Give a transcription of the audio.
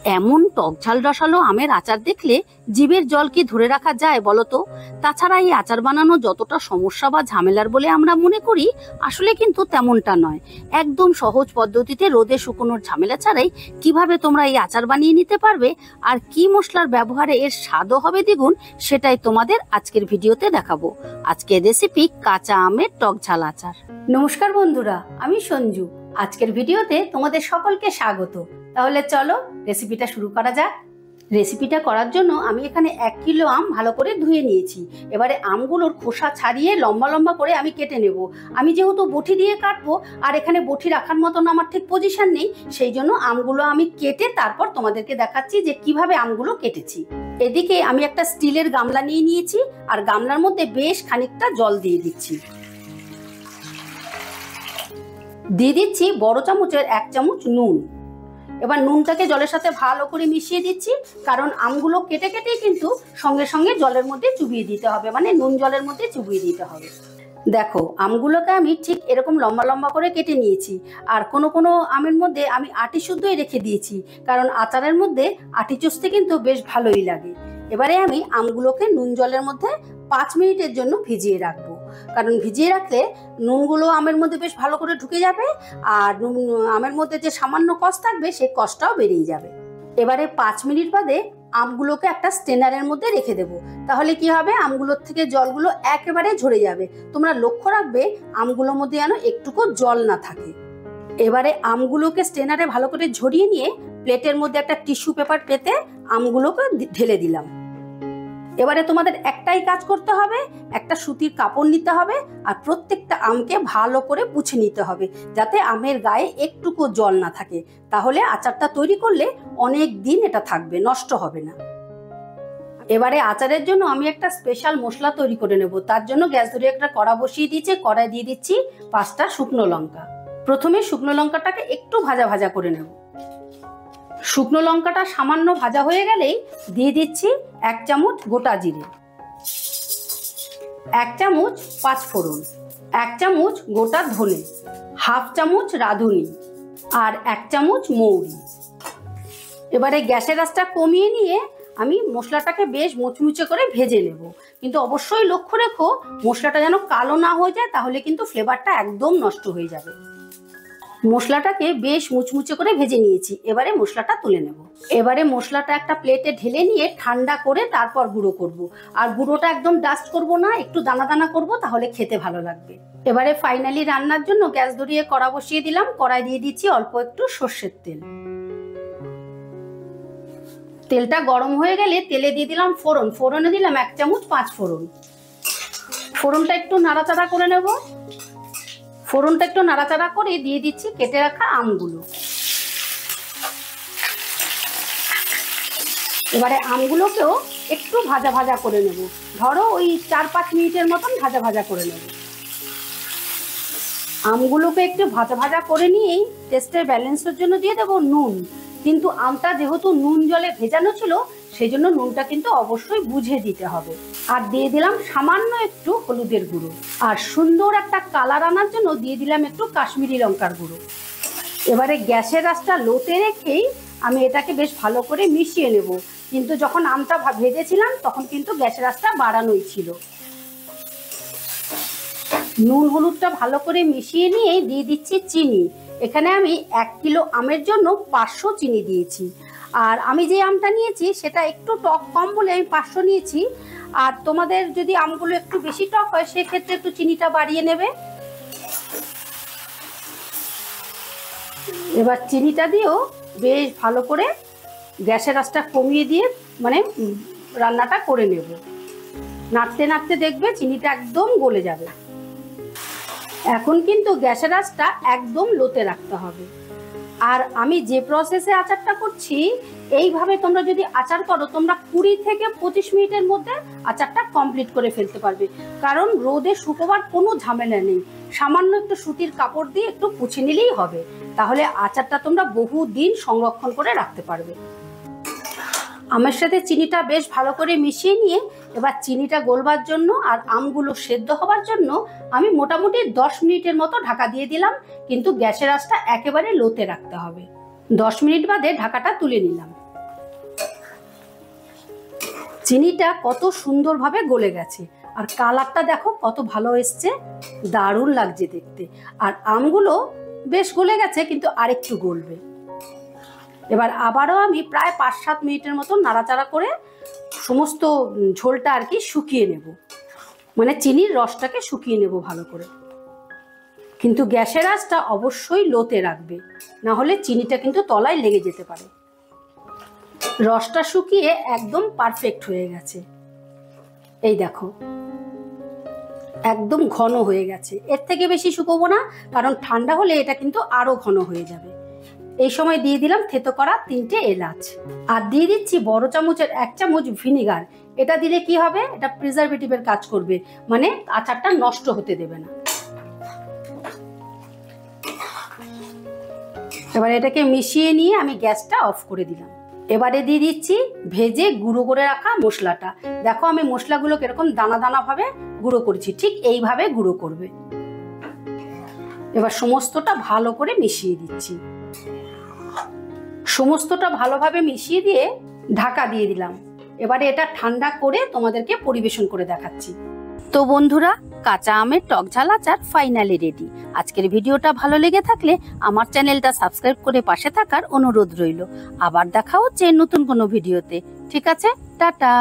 এমন টকঝাল রসালো আমের আচার দেখলে জিভের জল কি ধরে রাখা যায় বলো তো? তাছাড়া এই আচার বানানো যতটা সমস্যা বা ঝামেলার বলে আমরা মনে করি, আসলে কিন্তু তেমনটা নয়। একদম সহজ পদ্ধতিতে রোদে শুকোনোর ঝামেলা ছাড়াই কিভাবে তোমরা এই আচার বানিয়ে নিতে পারবে আর কি মশলার ব্যবহারে এর স্বাদও হবে দ্বিগুণ, সেটাই তোমাদের আজকের ভিডিওতে দেখাবো। আজকের রেসিপি কাঁচা আমের টকঝাল আচার। নমস্কার বন্ধুরা, আমি সঞ্জু। আজকের ভিডিওতে তোমাদের সকলকে স্বাগত। তাহলে চলো রেসিপিটা শুরু করা যাক। রেসিপিটা করার জন্য আমি এখানে 1 কিলো আম ভালো করে ধুয়ে নিয়েছি। এবারে আমগুলোর খোসা ছাড়িয়ে লম্বা লম্বা করে আমি কেটে নেব। আমি যেহেতু বটি দিয়ে কাটবো আর এখানে বটি রাখার মতন আমার ঠিক পজিশন নেই, সেই জন্য আমগুলো আমি কেটে তারপর তোমাদেরকে দেখাচ্ছি যে কিভাবে আমগুলো কেটেছি। এদিকে আমি একটা স্টিলের গামলা নিয়ে নিয়েছি আর গামলার মধ্যে বেশ খানিকটা জল দিয়ে দিচ্ছি। দিয়ে দিচ্ছি বড় চামচের 1 চামচ নুন। এবার নুনটাকে জলের সাথে ভালো করে মিশিয়ে দিচ্ছি, কারণ আমগুলো কেটে কেটে কিন্তু সঙ্গে সঙ্গে জলের মধ্যে চুবিয়ে দিতে হবে, মানে নুন জলের মধ্যে চুবিয়ে দিতে হবে। দেখো আমগুলোকে আমি ঠিক এরকম লম্বা লম্বা করে কেটে নিয়েছি। আর কোনো কোনো আমের মধ্যে আমি আটি শুদ্ধই রেখে দিয়েছি, কারণ আচারের মধ্যে আটি চুষতে কিন্তু বেশ ভালোই লাগে। এবারে আমি আমগুলোকে নুন জলের মধ্যে 5 মিনিটের জন্য ভিজিয়ে রাখবো, কারণ ভিজিয়ে রাখলে নুনগুলো আমের মধ্যে বেশ ভালো করে ঢুকে যাবে আর আমের মধ্যে যে সামান্য কষ থাকবে সেই কষটাও বেরিয়ে যাবে। এবারে 5 মিনিট বাদে আমগুলোকে একটা স্ট্রেনারের মধ্যে রেখে দেবো। তাহলে কি হবে, আমগুলোর থেকে জলগুলো একেবারে ঝরে যাবে। তোমরা লক্ষ্য রাখবে আমগুলোর মধ্যে যেন একটুকু জল না থাকে। এবারে আমগুলোকে স্ট্রেনারে ভালো করে ঝরিয়ে নিয়ে প্লেটের মধ্যে একটা টিস্যু পেপার পেতে আমগুলোকে ঢেলে দিলাম। এবারে তোমাদের একটাই কাজ করতে হবে, একটা সুতির কাপড় নিতে হবে আর প্রত্যেকটা আমকে ভালো করে পুছে নিতে হবে, যাতে আমের গায়ে একটুকু জল না থাকে। তাহলে আচারটা তৈরি করলে অনেক দিন এটা থাকবে, নষ্ট হবে না। এবারে আচারের জন্য আমি একটা স্পেশাল মশলা তৈরি করে নেব। তার জন্য গ্যাস ধরে একটা কড়া বসিয়ে দিয়েছি। কড়াই দিয়ে দিচ্ছি 5টা শুকনো লঙ্কা। প্রথমে শুকনো লঙ্কাটাকে একটু ভাজা ভাজা করে নেব। শুকনো লঙ্কাটা সামান্য ভাজা হয়ে গেলেই দিয়ে দিচ্ছি 1 চামচ গোটা জিরে, 1 চামচ 5 ফোড়ন, 1 চামচ গোটা ধনে, হাফ চামচ রাঁধুনি আর 1 চামচ মৌরি। এবারে গ্যাসের আঁচটা কমিয়ে নিয়ে আমি মশলাটাকে বেশ মুচমুচে করে ভেজে নেব। কিন্তু অবশ্যই লক্ষ্য রেখো মশলাটা যেন কালো না হয়ে যায়, তাহলে কিন্তু ফ্লেভারটা একদম নষ্ট হয়ে যাবে। মশলাটাকে বেশ মুচমুচে করে ভেজে নিয়েছি। এবারে মশলাটা তুলে নেব। এবারে মশলাটা একটা প্লেটে ঢেলে নিয়ে ঠান্ডা করে তারপর গুঁড়ো করব। আর গুঁড়োটা একদম ডাস্ট করব না, একটু দানা দানা করব, তাহলে খেতে ভালো লাগবে। এবারে ফাইনালি রান্নার জন্য গ্যাস ধরিয়ে কড়া বসিয়ে দিলাম। কড়াই দিয়ে দিচ্ছি অল্প একটু সর্ষের তেল। তেলটা গরম হয়ে গেলে তেলে দিয়ে দিলাম ফোড়ন। ফোড়নে দিলাম 1 চামচ 5 ফোড়ন। ফোড়নটা একটু নাড়াচাড়া করে নেব। ফোড়নটা একটু নাড়াচাড়া করে দিয়ে দিচ্ছি কেটে রাখা আমগুলো। এবারে আমগুলোকেও একটু ভাজা ভাজা করে নেব। ধরো ওই 4-5 মিনিটের মতন ভাজা ভাজা করে নেব। আমগুলোকে একটু ভাজা ভাজা করে নিয়েই টেস্টের ব্যালেন্সের জন্য দিয়ে দেবো নুন। কিন্তু আমটা যেহেতু নুন জলে ভেজানো ছিল, সেই জন্য নুনটা কিন্তু অবশ্যই বুঝে দিতে হবে। আর দিয়ে দিলাম সামান্য একটু হলুদের গুঁড়ো। আর সুন্দর একটা কালার আনার জন্য দিয়ে দিলাম একটু কাশ্মীরি লঙ্কার গুঁড়ো। এবারে গ্যাসের আঁচটা লোতে রেখেই আমি এটাকে বেশ ভালো করে মিশিয়ে নেব। কিন্তু যখন আমটা ভেজেছিলাম তখন কিন্তু গ্যাসের আঁচটা বাড়ানোই ছিল। নুন হলুদটা ভালো করে মিশিয়ে নিয়ে দিয়ে দিচ্ছি চিনি। এখানে আমি 1 কিলো আমের জন্য 500 চিনি দিয়েছি। আর আমি যে আমটা নিয়েছি সেটা একটু টক কম বলে আমি 500 নিয়েছি। আর তোমাদের যদি আমগুলো একটু বেশি টক হয় সেক্ষেত্রে একটু চিনিটা বাড়িয়ে নেবে। এবার চিনিটা দিয়েও বেশ ভালো করে গ্যাসের আঁচটা কমিয়ে দিয়ে মানে রান্নাটা করে নেব। নাড়তে নাড়তে দেখবে চিনিটা একদম গলে যাবে। এখন কিন্তু গ্যাসের আঁচটা একদম লোতে রাখতে হবে। আর আমি যে প্রসেসে আচারটা করছি, এইভাবে তোমরা যদি আচার করো, তোমরা 20 থেকে 25 মিনিটের মধ্যে আচারটা কমপ্লিট করে ফেলতে পারবে। কারণ রোদে শুকোবার কোনো ঝামেলা নেই। সামান্য একটু সুতির কাপড় দিয়ে একটু পুছে নিলেই হবে। তাহলে আচারটা তোমরা বহু দিন সংরক্ষণ করে রাখতে পারবে। আমের সাথে চিনিটা বেশ ভালো করে মিশিয়ে নিয়ে এবার চিনিটা গলবার জন্য আর আমগুলো সেদ্ধ হবার জন্য আমি মোটামুটি 10 মিনিটের মতো ঢাকা দিয়ে দিলাম। কিন্তু গ্যাসের আঁচটা একেবারে লোতে রাখতে হবে। 10 মিনিট বাদে ঢাকাটা তুলে নিলাম। চিনিটা কত সুন্দরভাবে গলে গেছে, আর কালারটা দেখো কত ভালো এসছে, দারুণ লাগছে দেখতে। আর আমগুলো বেশ গলে গেছে, কিন্তু আরেকটু গলবে। এবার আবারও আমি প্রায় 5-7 মিনিটের মতো নাড়াচাড়া করে সমস্ত ঝোলটা আর কি শুকিয়ে নেব, মানে চিনির রসটাকে শুকিয়ে নেব ভালো করে। কিন্তু গ্যাসের আঁচটা অবশ্যই লোতে রাখবে, না হলে চিনিটা কিন্তু তলায় লেগে যেতে পারে। রসটা শুকিয়ে একদম পারফেক্ট হয়ে গেছে, এই দেখো একদম ঘন হয়ে গেছে। এর থেকে বেশি শুকোবো না, কারণ ঠান্ডা হলে এটা কিন্তু আরো ঘন হয়ে যাবে। এই সময় দিয়ে দিলাম থেতো করা 3টে এলাচ, আর দিয়ে দিচ্ছি বড় চামচের 1 চামচ ভিনিগার। এটা দিলে কি হবে, এটা প্রিজারভেটিভের কাজ করবে, মানে আচারটা নষ্ট হতে দেবে না। এবার এটাকে মিশিয়ে নিয়ে আমি গ্যাসটা অফ করে দিলাম। এবারে দিয়ে দিচ্ছি ভেজে গুঁড়ো করে রাখা মশলাটা। দেখো আমি মশলাগুলো কিরকম দানা দানা ভাবে গুঁড়ো করেছি, ঠিক এইভাবে গুঁড়ো করবে। এবার সমস্তটা ভালো করে মিশিয়ে দিচ্ছি। সমস্তটা ভালোভাবে মিশিয়ে দিয়ে ঢাকা দিয়ে দিলাম। এবারে এটা ঠান্ডা করে তোমাদেরকে পরিবেশন করে দেখাচ্ছি। তো বন্ধুরা, কাঁচা আমের টক ঝাল আচার ফাইনালি রেডি। আজকের ভিডিওটা ভালো লেগে থাকলে আমার চ্যানেলটা সাবস্ক্রাইব করে পাশে থাকার অনুরোধ রইল। আবার দেখা হচ্ছে নতুন কোনো ভিডিওতে। ঠিক আছে, টাটা।